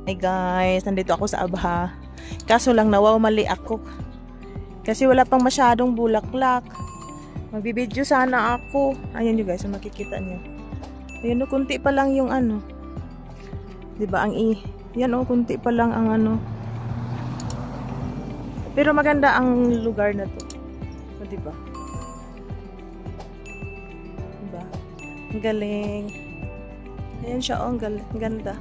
Hey guys, nandito ako sa Abha. Kaso lang nawawmali ako. Kasi wala pang masyadong bulaklak. Magbibideo sana ako. Ayan nyo guys, makikita nyo. Ayan o, kunti pa lang yung ano. Diba, yan o, kunti pa lang ang ano. Pero maganda ang lugar na to. O, diba? Diba? Ang galing. Ayan siya o, ang ganda.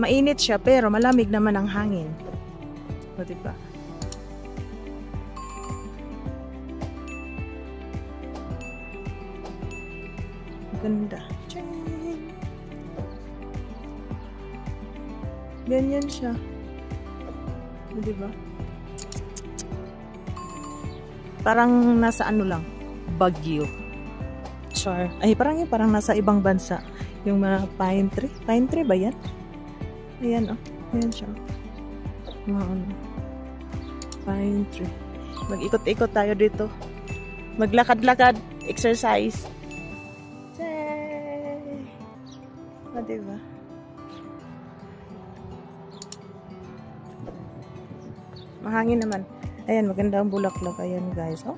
Mainit siya pero malamig naman ang hangin. O diba? Ganda. Ganyan siya. O diba? Parang nasa ano lang, Baguio. Char. Ay, parang nasa ibang bansa. Yung mga pine tree. Pine tree ba yan? Ayan oh. Ayan siya. Pine tree. Mag-ikot-ikot tayo dito. Maglakad-lakad. Exercise. Yay! O, diba? Mahangin naman. Ayan, maganda ang bulaklak. Ayan guys. Oh.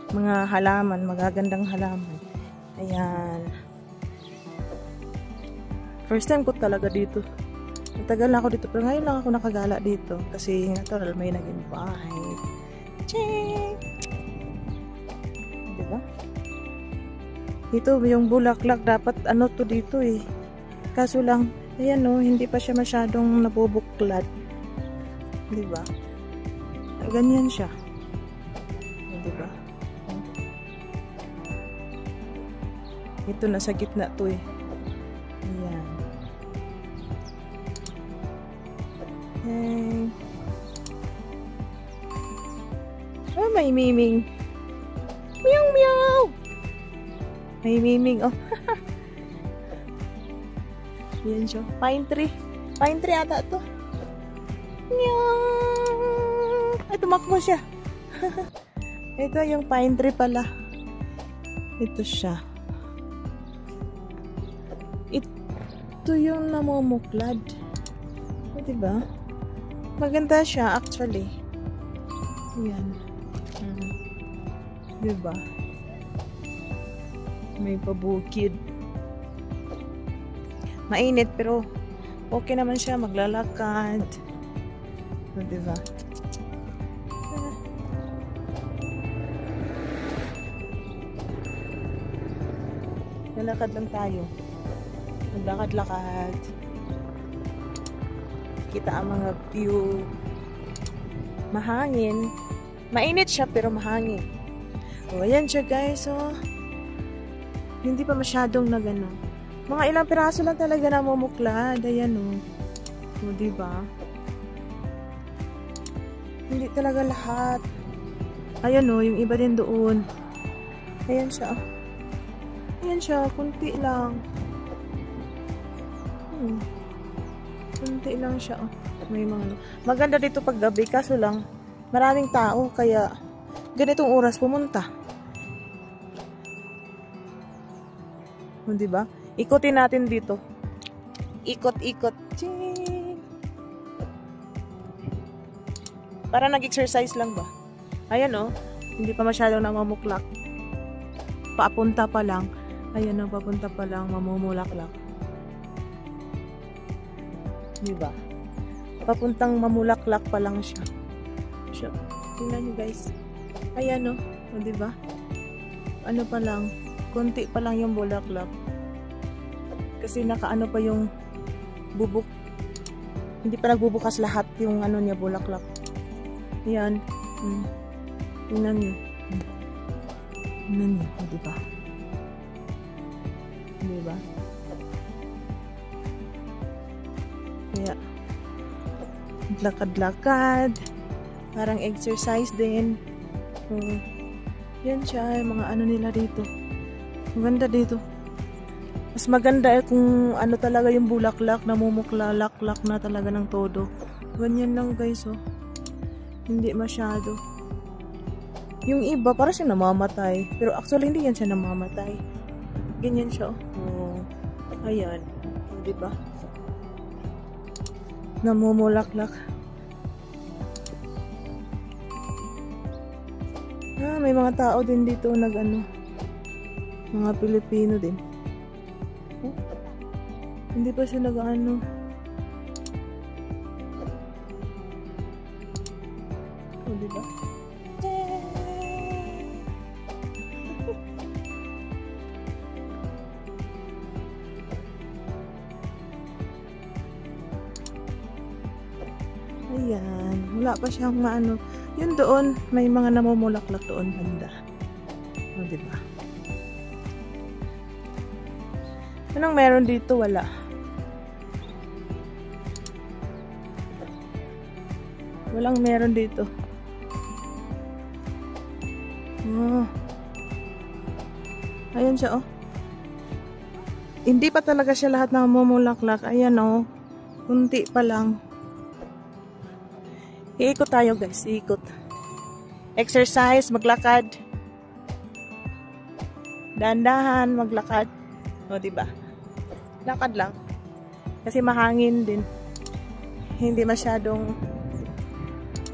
Mga halaman. Magagandang halaman. Ayan. First time ko talaga dito. Matagal na ako dito. Pero ngayon lang ako nakagala dito. Kasi natural may nag-invite. Ching! Diba? Dito yung bulaklak. Dapat ano to dito eh. Kaso lang, ayan o, hindi pa siya masyadong nabubuklad. Diba? Ganyan siya. Diba? Ito nasa gitna to eh. Ayan. Okay. Oh, may miming. Meow, meow. May miming. Oh. Yan siya. Pine tree. Pine tree ata to. Meow. Ay, tumakbo siya. Ito yung pine tree pala. Ito siya. Ito yung namumuklad. O, diba? Maganda siya actually. Ayan. Diba? May pabukid. Mainit pero okay naman siya. Maglalakad. O, diba? Lalakad lang tayo. Maglakad-lakad. Kita ang mga view. Mahangin. Mainit siya pero mahangin. O, ayan siya guys. O, hindi pa masyadong nagano. Mga ilang piraso lang talaga namumuklad. Ayan o. O, diba? Hindi talaga lahat. Ayan o, yung iba din doon. Ayan siya. Ayan siya, kunti lang. Kunti lang siya. Oh. May mga maganda dito pag gabi, kaso lang maraming tao kaya ganitong oras pumunta. O, diba? Ikutin natin dito. Ikot-ikot. Para nag-exercise lang ba? Ayan oh, hindi pa masyadong namumuklak. Papunta pa lang. Ayan oh, papunta pa lang, mamumulaklak. Diba? Papuntang mamulaklak pa lang siya. Tingnan nyo guys. Ayan o. O diba? Ano pa lang. Konti pa lang yung bulaklak. Kasi nakaano pa yung bubuk. Hindi pa nagbubukas lahat yung ano niya bulaklak. Ayan. Tingnan nyo. Tingnan nyo. O diba? Diba? Kaya, lakad-lakad. Parang exercise din. Yan siya, mga ano nila dito. Maganda dito. Mas maganda kung ano talaga yung bulaklak, namumuklalaklak na talaga ng todo. Ganyan lang guys oh. Hindi masyado. Yung iba, parang siya namamatay. Pero actually, hindi yan siya namamatay. Ganyan siya. Oh. Ayan. Oh, diba? Namumulaklak. May mga tao din dito nag-ano. Mga Pilipino din. Oh. Hindi pa siya nag-ano. Oh, diba? Ayan. Wala pa siyang maano. Yun doon, may mga namumulaklak doon banda. O, diba? Anong meron dito? Wala. Walang meron dito. Oh. Ayan siya, oh. Hindi pa talaga siya lahat namumulaklak. Ayan, oh. Kunti pa lang. Iikot tayo, guys. Iikot. Exercise, maglakad. Dahan-dahan, maglakad. O, diba? Lakad lang. Kasi mahangin din. Hindi masyadong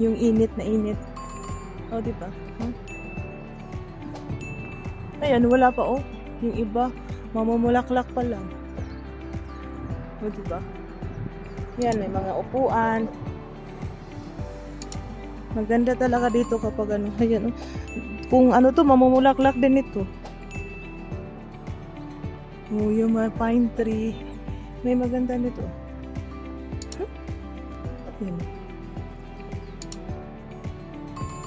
yung init na init. O, diba? Ayan, wala pa, oh. Yung iba, mamumulaklak pa lang. O, diba? Yan, may mga upuan. Maganda talaga dito kapag ano. Ayan, oh. Kung ano to, mamumulaklak din ito. Oh, yung mga pine tree. May maganda nito. Huh? Yan.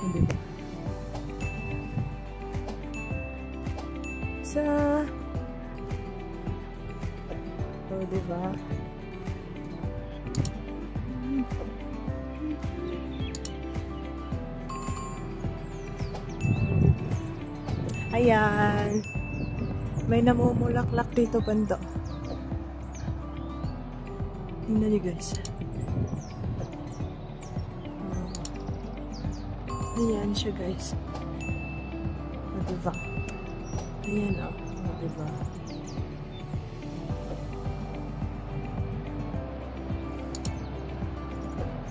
Hindi ba? Sa... Oh, diba? Ayan. May namumulaklak dito banda. Tingnan nyo, guys. Ayan siya, guys. O, diba? Ayan, o. O, diba?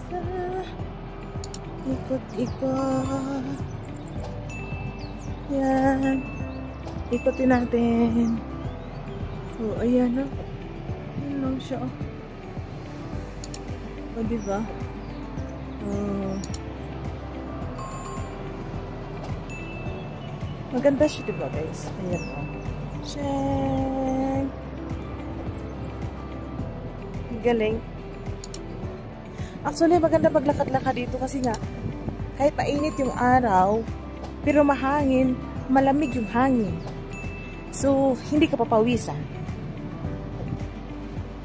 Sa ikot-ikot. Ayan. Ikutin natin. So, ayan, no? Ayan lang siya, oh. O, diba? Maganda siya, diba, guys? Ayan, oh. Shang! Galing. Actually, maganda maglakad-lakad dito kasi nga, kahit mainit yung araw, pero mahangin, malamig yung hangin. So, hindi ka papawisan.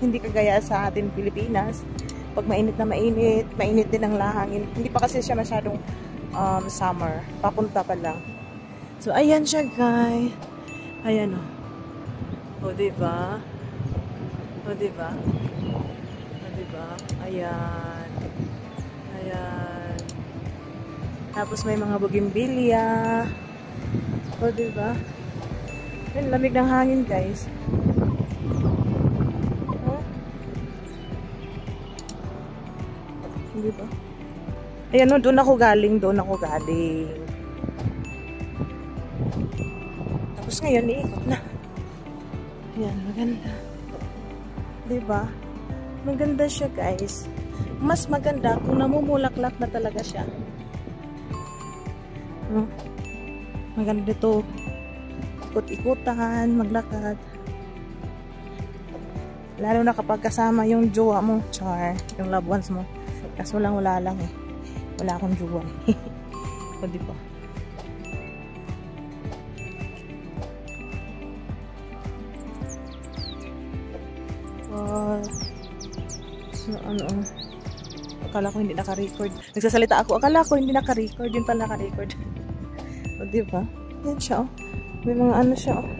Hindi kagaya sa atin Pilipinas. Pag mainit na mainit, mainit din ang lahangin. Hindi pa kasi siya masyadong summer. Papunta pa lang. So, ayan siya, guys. Ayan, o. O, diba? O, diba? O, diba? Ayan. Ayan. Tapos may mga bougainvillea. O, diba? Ang lamig ng hangin, guys. Huh? Diba? Ayan, no, doon ako galing. Tapos ngayon, iikot na. Ayan, maganda. Diba? Maganda siya, guys. Mas maganda kung namumulaklak na talaga siya. Huh? Maganda dito. Ikot-ikutan, maglakad. Lalo na kapag kasama yung jowa mo, char, yung loved ones mo. Kaso lang wala lang eh. Wala akong jowa. O, diba? So, ano, akala ko hindi naka-record. Nagsasalita ako, akala ko hindi naka-record. Yun pala naka-record. O, diba? Yan siya, oh. May mga ano siya, oh.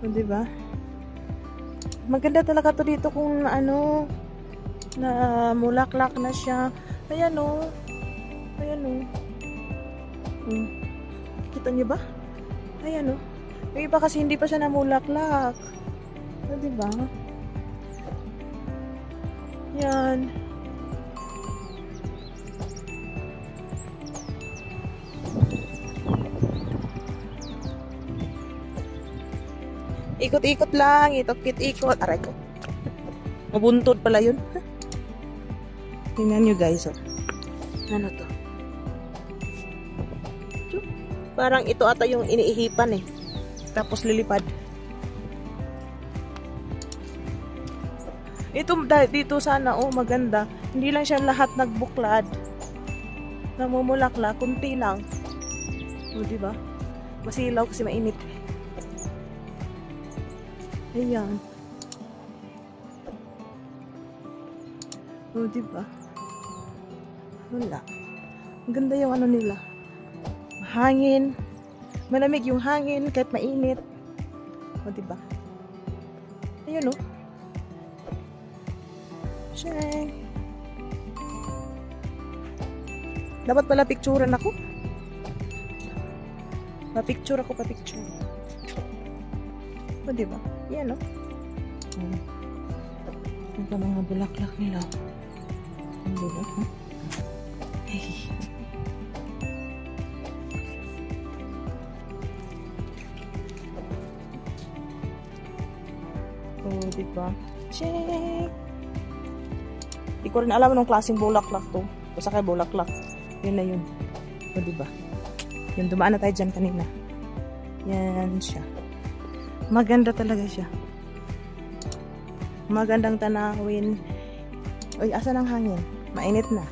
O, diba? Maganda talaga to dito kung ano, na mulaklak na siya. Ayan, oh. Ayan o. Kita niyo ba? Ayan o. Yung iba kasi hindi pa siya namulaklak. Diba? Yan. Ikot-ikot lang. Ikot-ikot. Aray ko. Mabuntod pala yun. Tingnan nyo guys. Oh. Ano to? Parang ito ata yung iniihipan eh. Tapos lilipad. Ito dito sana oh maganda. Hindi lang siya lahat nagbuklad. Namumulaklak, kunti lang. O di ba? Masilaw kasi mainit. Ayan. O di ba? Wala. Ang ganda yung ano nila. Hangin. Malamig yung hangin kahit mainit. O di ba? Ayun oh. Check. Dapat pala picturean ako. Pa-picture ako, pa-picture. O diba? Yan o. Ang mga bulaklak nila. O diba? O diba? Check. Di ko rin alam anong klaseng bulaklak to. Basta kay bulaklak. Yun na yun. O diba? Yung dumaan na tayo dyan kanina. Yan siya. Maganda talaga siya. Magandang tanawin. Uy, asa ng hangin? Mainit na.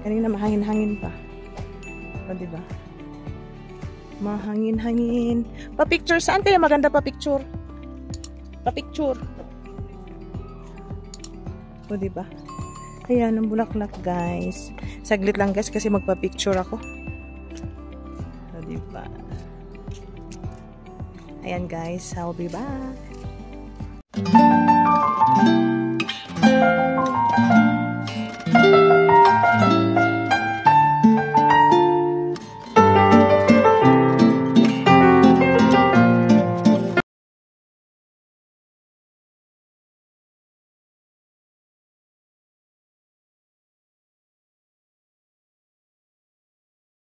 Kanina mahangin-hangin pa. O diba? Mahangin-hangin. Pa-picture. Saan kaya maganda pa-picture? Pa-picture. O diba? Ayan, ang bulaklak guys. Saglit lang guys kasi magpa-picture ako. O diba? Ayan guys, I'll be back.